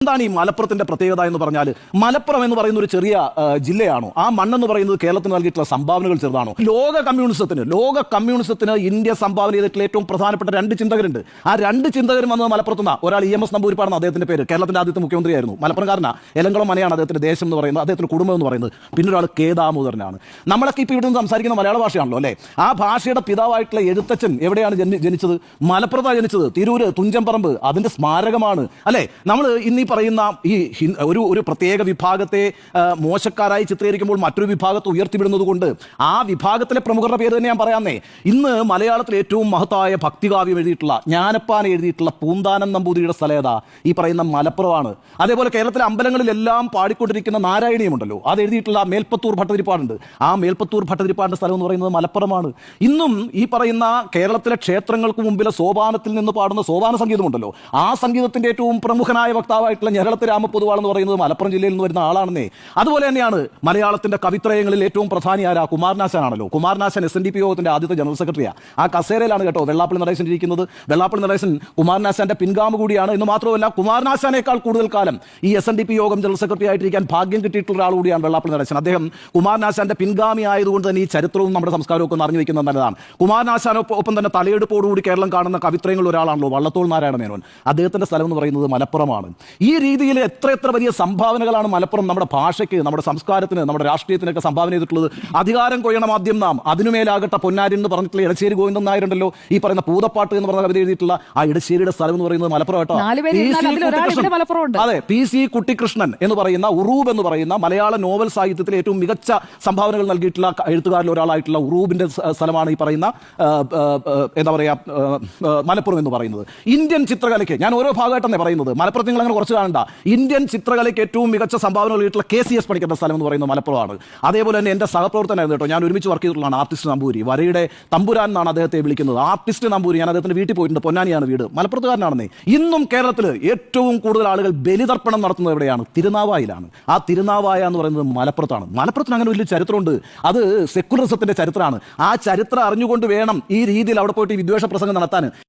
എന്താണ് ഈ മലപ്പുറത്തിന്റെ പ്രത്യേകത എന്ന് പറഞ്ഞാൽ മലപ്പുറം എന്ന് പറയുന്ന ഒരു ചെറിയ ജില്ലയാണോ? ആ മണ്ണെന്ന് പറയുന്നത് കേരളത്തിന് നൽകിയിട്ടുള്ള സംഭാവനകൾ ചെറുതാണോ? ലോക കമ്മ്യൂണിസത്തിന് ഇന്ത്യ സംഭാവന ചെയ്തിട്ടുള്ള ഏറ്റവും പ്രധാനപ്പെട്ട രണ്ട് ചിന്തകരുണ്ട്. ആ രണ്ട് ചിന്തകരും വന്നത് മലപ്പുറത്തുനിന്ന്. ഒരാൾ EMS നമ്പൂതിരിപ്പാടാണ് അദ്ദേഹത്തിന്റെ പേര്, കേരളത്തിന്റെ ആദ്യത്തെ മുഖ്യമന്ത്രിയായിരുന്നു. മലപ്പുറംകാരനാ, എലങ്കളം മനയാണ് അദ്ദേഹത്തിന്റെ ദേശം എന്ന് പറയുന്നത്, അദ്ദേഹത്തിന്റെ കുടുംബം എന്ന് പറയുന്നത്. പിന്നെ ഒരാൾ K ദാമോദരനാണ്. നമ്മളൊക്കെ ഇപ്പോൾ ഇവിടെ നിന്ന് സംസാരിക്കുന്ന മലയാള ഭാഷയാണല്ലോ അല്ലേ? ആ ഭാഷയുടെ പിതാവായിട്ടുള്ള എഴുത്തച്ഛൻ എവിടെയാണ് ജനിച്ചത്? മലപ്പുറത്താണ് ജനിച്ചത്. തിരൂര് തുഞ്ചംപറമ്പ് അതിന്റെ സ്മാരകമാണ് അല്ലെ? നമ്മൾ ഇന്ന് പറയുന്ന ഈ ഒരു പ്രത്യേക വിഭാഗത്തെ മോശക്കാരായി ചിത്രീകരിക്കുമ്പോൾ മറ്റൊരു വിഭാഗത്തെ ഉയർത്തിവിടുന്നത് കൊണ്ട് ആ വിഭാഗത്തിലെ പ്രമുഖരുടെ പേര് തന്നെ ഞാൻ പറയാന്നേ. ഇന്ന് മലയാളത്തിൽ ഏറ്റവും മഹത്തായ ഭക്തികാവ്യം എഴുതിയിട്ടുള്ള, ജ്ഞാനപ്പാന എഴുതിയിട്ടുള്ള പൂന്താനം നമ്പൂതിരിയുടെ സ്ഥലം ഏതാ? ഈ പറയുന്ന മലപ്പുറമാണ്. അതേപോലെ കേരളത്തിലെ അമ്പലങ്ങളിലെല്ലാം പാടിക്കൊണ്ടിരിക്കുന്ന നാരായണീയമുണ്ടല്ലോ, അത് എഴുതിയിട്ടുള്ള മേൽപ്പത്തൂർ ഭട്ടതിരിപ്പാടുണ്ട്. ആ മേൽപ്പത്തൂർ ഭട്ടതിരിപ്പാടിന്റെ സ്ഥലം എന്ന് പറയുന്നത് മലപ്പുറമാണ്. ഇന്നും ഈ പറയുന്ന കേരളത്തിലെ ക്ഷേത്രങ്ങൾക്ക് മുമ്പിലെ സോപാനത്തിൽ നിന്ന് പാടുന്ന സോപാന സംഗീതമുണ്ടല്ലോ, ആ സംഗീതത്തിന്റെ ഏറ്റവും പ്രമുഖനായ വക്താവായിട്ടുള്ള ഞരളത്ത് രാമപൊതുവാൾ എന്ന് പറയുന്നത് മലപ്പുറം ജില്ലയിൽ നിന്ന് വരുന്ന ആളാണെന്നേ. അതുപോലെ തന്നെയാണ് മലയാളത്തിന്റെ കവിത്രയങ്ങളിൽ ഏറ്റവും പ്രധാനി ആരാ? കുമാരനാശാനാണല്ലോ. കുമാരനാശാൻ SNDP യോഗത്തിന്റെ ആദ്യത്തെ ജനറൽ സെക്രട്ടറിയാണ്. ആ കസേരയിലാണ് കേട്ടോ വെള്ളാപ്പള്ളി നടേശൻ ഇരിക്കുന്നത്. വെള്ളാപ്പള്ളി നടേശൻ കുമാരനാശാന്റെ പിൻഗാമി കൂടിയാണ്. എന്ന് മാത്രമല്ല, കുമാരനാശാനേക്കാൾ കൂടുതൽ കാലം ഈ SNDP യോഗം ജനറൽ സെക്രട്ടറി ആയിട്ടിരിക്കാൻ ഭാഗ്യം കിട്ടിയിട്ടുള്ള ഒരാൾ കൂടിയാണ് വെള്ളാപ്പള്ളി നടേശൻ. അദ്ദേഹം കുമാരനാശാന്റെ പിൻഗാമി ആയതുകൊണ്ട് തന്നെ ഈ ചരിത്രവും നമ്മുടെ സംസ്കാരവും ഒക്കെ അറിഞ്ഞു വെക്കുന്നത് നല്ലതാണ്. കുമാരനാശാനൊപ്പം തന്നെ തലയെടുപ്പോടുകൂടി കേരളം കാണുന്ന കവിത്രയങ്ങളിൽ ഒരാളാണല്ലോ വള്ളത്തോൾ നാരായണ മേനോൻ. അദ്ദേഹത്തിന്റെ സ്ഥലം എന്ന് പറയുന്നത് മലപ്പുറമാണ്. ഈ രീതിയിൽ എത്ര വലിയ സംഭാവനകളാണ് മലപ്പുറം നമ്മുടെ ഭാഷയ്ക്ക്, നമ്മുടെ സംസ്കാരത്തിന്, നമ്മുടെ രാഷ്ട്രീയത്തിനൊക്കെ സംഭാവന ചെയ്തിട്ടുള്ളത്. അധികാരം കൊയ്യണം ആദ്യം നാം, അതിനുമേലാകട്ടെ പൊന്നാരി എന്ന് പറഞ്ഞിട്ടുള്ള ഇടശ്ശേരി ഗോവിന്ദൻ നായരുണ്ടല്ലോ, ഈ പറയുന്ന പൂതപ്പാട്ട് എന്ന് പറഞ്ഞ കവിത എഴുതിയിട്ടുള്ള ആ ഇടശ്ശേരിയുടെ സ്ഥലം എന്ന് പറയുന്നത് മലപ്പുറം കേട്ടോ. അതെ, PC കുട്ടിക്കൃഷ്ണൻ എന്ന് പറയുന്ന ഉറൂബ് എന്ന് പറയുന്ന മലയാള നോവൽ സാഹിത്യത്തിലെ ഏറ്റവും മികച്ച സംഭാവനകൾ നൽകിയിട്ടുള്ള എഴുത്തുകാരിൽ ഒരാളായിട്ടുള്ള ഉറൂബിന്റെ സ്ഥലമാണ് ഈ പറയുന്ന എന്താ പറയാ മലപ്പുറം എന്ന് പറയുന്നത്. ഇന്ത്യൻ ചിത്രകലയ്ക്ക് ഞാൻ ഓരോ ഭാഗമായിട്ടെന്നെ പറയുന്നത്, മലപ്പുറത്ത് നിങ്ങൾ അങ്ങനെ കുറച്ച് കാണണ്ട. ഇന്ത്യൻ ചിത്രകലയ്ക്ക് ഏറ്റവും മികച്ച സംഭാവന നൽകിയിട്ടുള്ള KCS പണിക്കരുടെ സ്ഥലം എന്ന് പറയുന്നത് മലപ്പുറമാണ്. അതേപോലെ തന്നെ എൻ്റെ സഹപ്രവർത്തനായിരുന്നു കേട്ടോ, ഞാൻ ഒരുമിച്ച് വർക്ക് ചെയ്തിട്ടുള്ളതാണ് ആർട്ടിസ്റ്റ് നമ്പൂരി. വരയുടെ തമ്പുരാൻ എന്നാണ് അദ്ദേഹത്തെ വിളിക്കുന്നത്. ആർട്ടിസ്റ്റ് നമ്പൂരി. ഞാൻ അദ്ദേഹത്തിന്റെ വീട്ടിൽ പോയിട്ടുണ്ട്. പൊന്നാനിയാണ് വീട്. മലപ്പുറത്തുകാരനാണെന്നേ. ഇന്നും കേരളത്തിൽ ഏറ്റവും കൂടുതൽ ആളുകൾ ബലിതർപ്പണം നടത്തുന്നത് എവിടെയാണ്? തിരുനാവായിലാണ്. ആ തിരുനാവായ എന്ന് പറയുന്നത് മലപ്പുറത്താണ്. മലപ്പുറത്തിന് അങ്ങനെ വലിയ ചരിത്രമുണ്ട്. അത് സെക്കുലറിസത്തിന്റെ ചരിത്രമാണ്. ആ ചരിത്രം അറിഞ്ഞുകൊണ്ട് വേണം ഈ രീതിയിൽ അവിടെ പോയിട്ട് ഈ വിദ്വേഷ പ്രസംഗം നടത്താൻ.